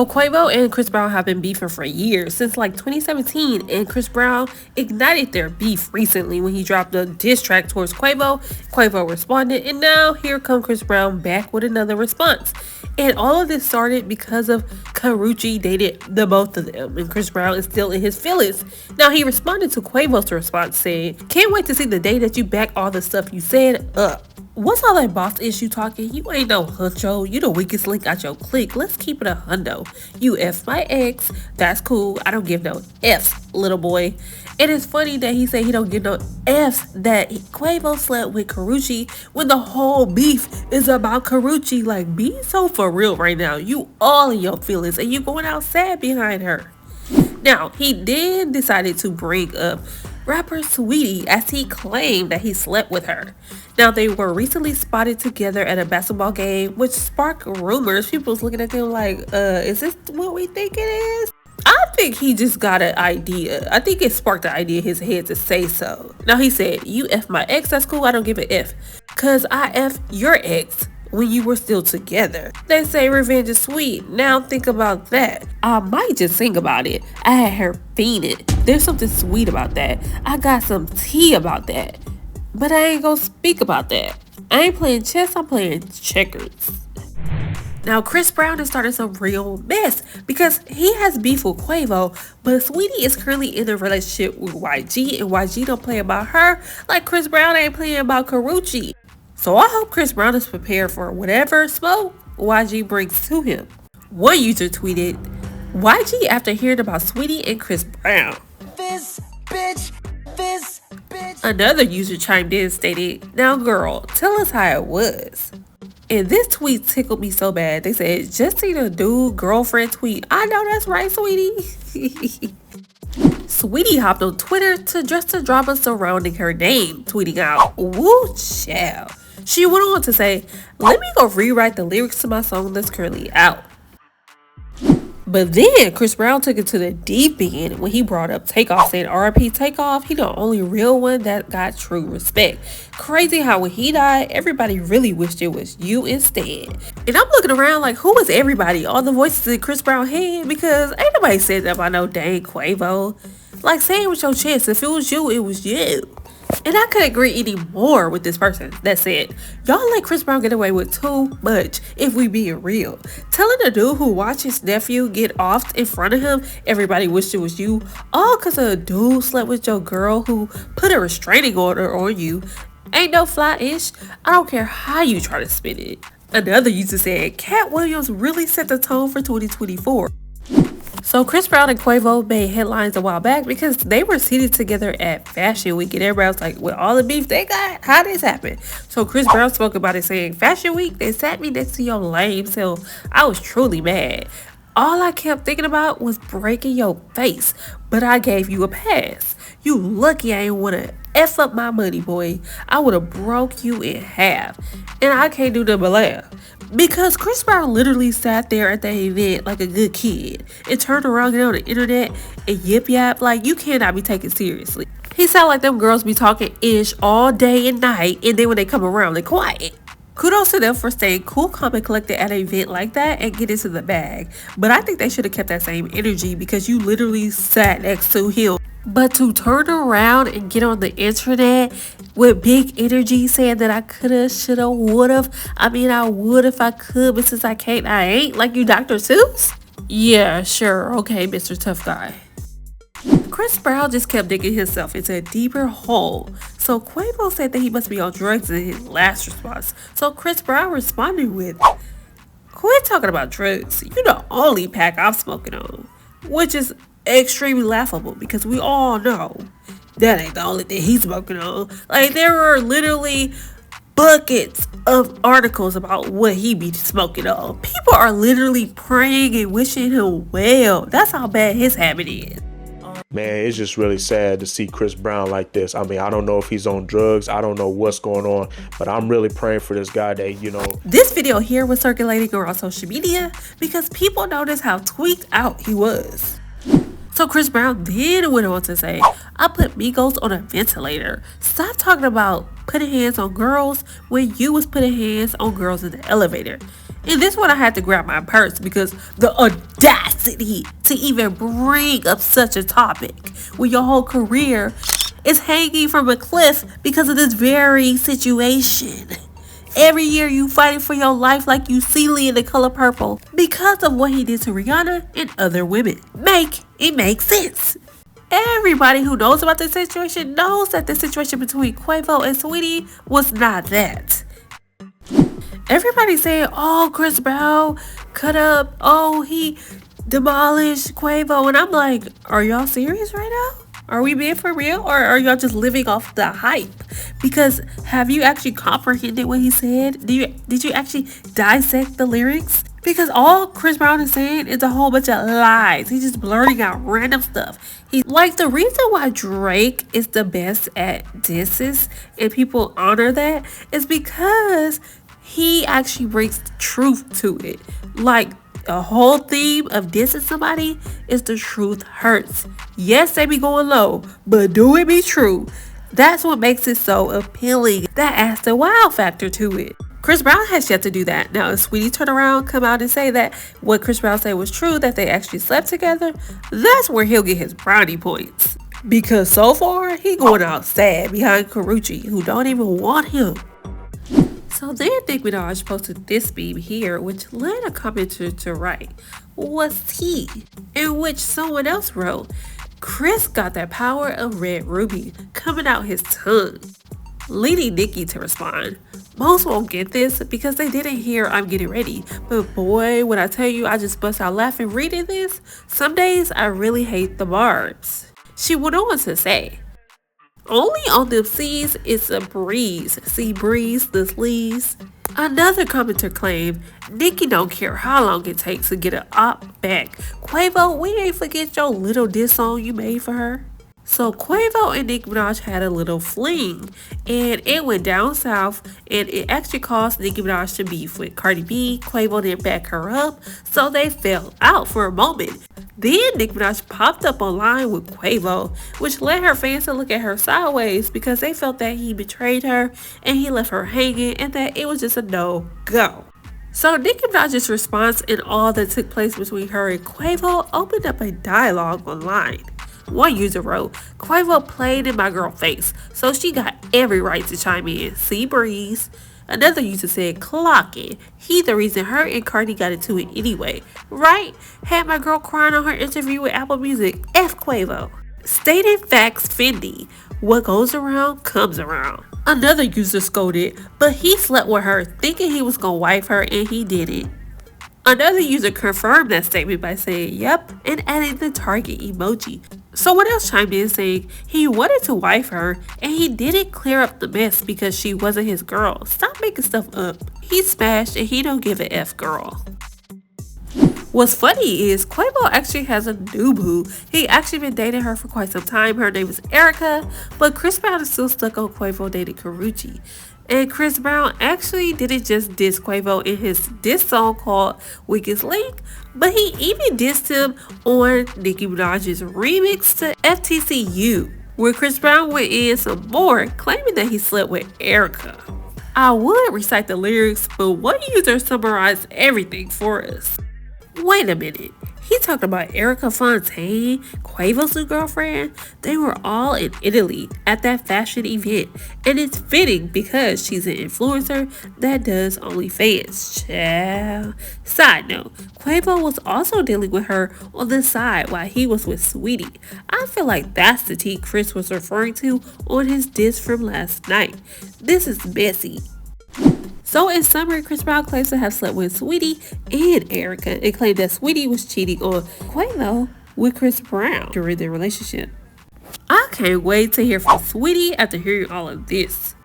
So Quavo and Chris Brown have been beefing for years, since like 2017, and Chris Brown ignited their beef recently when he dropped a diss track towards Quavo. Quavo responded, and now here come Chris Brown back with another response. And all of this started because of Karrueche dated the both of them, and Chris Brown is still in his feelings. Now he responded to Quavo's response saying, "Can't wait to see the day that you back all the stuff you said up. What's all that boss issue talking? You ain't no huncho. You the weakest link out your clique. Let's keep it a hundo. You F my ex. That's cool. I don't give no F's, little boy." And it's funny that he said he don't give no F's that Quavo slept with Karrueche when the whole beef is about Karrueche. Like, be so for real right now. You all in your feelings and you going out sad behind her. Now, he then decided to bring up rapper Saweetie as he claimed that he slept with her. Now, they were recently spotted together at a basketball game, which sparked rumors. People was looking at them like, is this what we think it is? I think he just got an idea. I think it sparked the idea in his head to say so. Now, he said, "You F my ex, that's cool, I don't give a F. Cause I F your ex when you were still together. They say revenge is sweet. Now think about that. I might just sing about it. I had her fiending. There's something sweet about that. I got some tea about that. But I ain't gonna speak about that. I ain't playing chess, I'm playing checkers." Now, Chris Brown has started some real mess because he has beef with Quavo, but Saweetie is currently in a relationship with YG, and YG don't play about her like Chris Brown ain't playing about Karrueche. So I hope Chris Brown is prepared for whatever smoke YG brings to him. One user tweeted, "YG after hearing about Saweetie and Chris Brown." This bitch, this bitch. Another user chimed in and stated, "Now girl, tell us how it was." And this tweet tickled me so bad. They said, "Just seen a dude girlfriend tweet. I know that's right, Saweetie." Saweetie hopped on Twitter to address the drama surrounding her name, tweeting out, "Woo child." She went on to say, "Let me go rewrite the lyrics to my song that's currently out." But then Chris Brown took it to the deep end when he brought up Takeoff, saying R.I.P. Takeoff, he the only real one that got true respect. Crazy how when he died, everybody really wished it was you instead. And I'm looking around like, who is everybody? All the voices in Chris Brown's head? Because ain't nobody said that about no dang Quavo. Like, say it with your chest. If it was you, it was you. And I couldn't agree any more with this person that said, "Y'all let Chris Brown get away with too much if we being real. Telling a dude who watched his nephew get off in front of him, everybody wished it was you, all because a dude slept with your girl who put a restraining order on you, ain't no fly-ish. I don't care how you try to spin it." Another user said, "Cat Williams really set the tone for 2024. So Chris Brown and Quavo made headlines a while back because they were seated together at Fashion Week, and everybody was like, with all the beef they got, how this happen? So Chris Brown spoke about it saying, "Fashion Week, they sat me next to your lame self. I was truly mad. All I kept thinking about was breaking your face, but I gave you a pass. You lucky I ain't wanna F up my money, boy. I would've broke you in half. And I can't do nothing but laugh." Because Chris Brown literally sat there at the event like a good kid and turned around and on the internet and yip yap like you cannot be taken seriously. He sound like them girls be talking ish all day and night, and then when they come around, they quiet. Kudos to them for staying cool, calm, and collected at an event like that and get into the bag. But I think they should have kept that same energy because you literally sat next to him. But to turn around and get on the internet with big energy saying that I coulda, shoulda, would've. I mean, I would if I could, but since I can't, I ain't. Like you Dr. Seuss? Yeah, sure. Okay, Mr. Tough Guy. Chris Brown just kept digging himself into a deeper hole. So Quavo said that he must be on drugs in his last response. So Chris Brown responded with, "Quit talking about drugs. You the only pack I'm smoking on." Which is extremely laughable because we all know that ain't the only thing he's smoking on. Like, there are literally buckets of articles about what he be smoking on. People are literally praying and wishing him well. That's how bad his habit is. Man, it's just really sad to see Chris Brown like this. I mean, I don't know if he's on drugs. I don't know what's going on, but I'm really praying for this guy that, you know. This video here was circulating around social media because people noticed how tweaked out he was. So Chris Brown then went on to say, "I put Migos on a ventilator. Stop talking about putting hands on girls when you was putting hands on girls in the elevator. And this one I had to grab my purse because the audacity to even bring up such a topic when your whole career is hanging from a cliff because of this very situation. Every year you fighting for your life like you Celie in The Color Purple because of what he did to Rihanna and other women. It makes sense. Everybody who knows about this situation knows that the situation between Quavo and Saweetie was not that. Everybody's saying, oh, Chris Brown cut up, oh, he demolished Quavo. And I'm like, are y'all serious right now? Are we being for real, or are y'all just living off the hype? Because have you actually comprehended what he said? Did you actually dissect the lyrics? Because all Chris Brown is saying is a whole bunch of lies. He's just blurting out random stuff. He like the reason why Drake is the best at disses and people honor that is because he actually brings the truth to it. Like the whole theme of dissing somebody is the truth hurts. Yes, they be going low, but do it be true. That's what makes it so appealing. That adds the wow factor to it. Chris Brown has yet to do that. Now, if Saweetie turn around, come out and say that what Chris Brown said was true, that they actually slept together, that's where he'll get his brownie points. Because so far, he going out sad behind Karrueche, who don't even want him. So then Nicki Minaj posted this meme here, which led a commenter to write, "Was he?" In which someone else wrote, "Chris got that power of red ruby coming out his tongue," leading Nicki to respond, "Most won't get this because they didn't hear I'm getting ready, but boy, when I tell you I just bust out laughing reading this, some days I really hate the barbs." She went on to say, "Only on them seas it's a breeze. See breeze, the sleeves." Another commenter claimed, "Nicki don't care how long it takes to get an op back. Quavo, we ain't forget your little diss song you made for her." So Quavo and Nicki Minaj had a little fling, and it went down south, and it actually caused Nicki Minaj to beef with Cardi B. Quavo didn't back her up, so they fell out for a moment. Then Nicki Minaj popped up online with Quavo, which led her fans to look at her sideways because they felt that he betrayed her and he left her hanging and that it was just a no-go. So Nicki Minaj's response and all that took place between her and Quavo opened up a dialogue online. One user wrote, "Quavo played in my girl face, so she got every right to chime in. See breeze." Another user said, "Clock it. He the reason her and Cardi got into it anyway. Right? Had my girl crying on her interview with Apple Music. F Quavo." Stated facts Fendi. What goes around comes around. Another user scolded, "But he slept with her thinking he was gonna wife her and he didn't." Another user confirmed that statement by saying, "Yep," and adding the target emoji. Someone else chimed in saying he wanted to wife her and he didn't clear up the mess because she wasn't his girl. Stop making stuff up. He smashed and he don't give a F girl. What's funny is Quavo actually has a new boo. He actually been dating her for quite some time. Her name is Erica, but Chris Brown is still stuck on Quavo dating Karrueche. And Chris Brown actually didn't just diss Quavo in his diss song called Weakest Link, but he even dissed him on Nicki Minaj's remix to FTCU, where Chris Brown went in some more, claiming that he slept with Erica. I would recite the lyrics, but one user summarized everything for us. Wait a minute. He talked about Erica Fontaine, Quavo's new girlfriend. They were all in Italy at that fashion event. And it's fitting because she's an influencer that does OnlyFans. Child. Side note, Quavo was also dealing with her on the side while he was with Saweetie. I feel like that's the tea Chris was referring to on his diss from last night. This is messy. So in summary, Chris Brown claims to have slept with Saweetie and Erica and claimed that Saweetie was cheating on Quavo with Chris Brown during their relationship. I can't wait to hear from Saweetie after hearing all of this.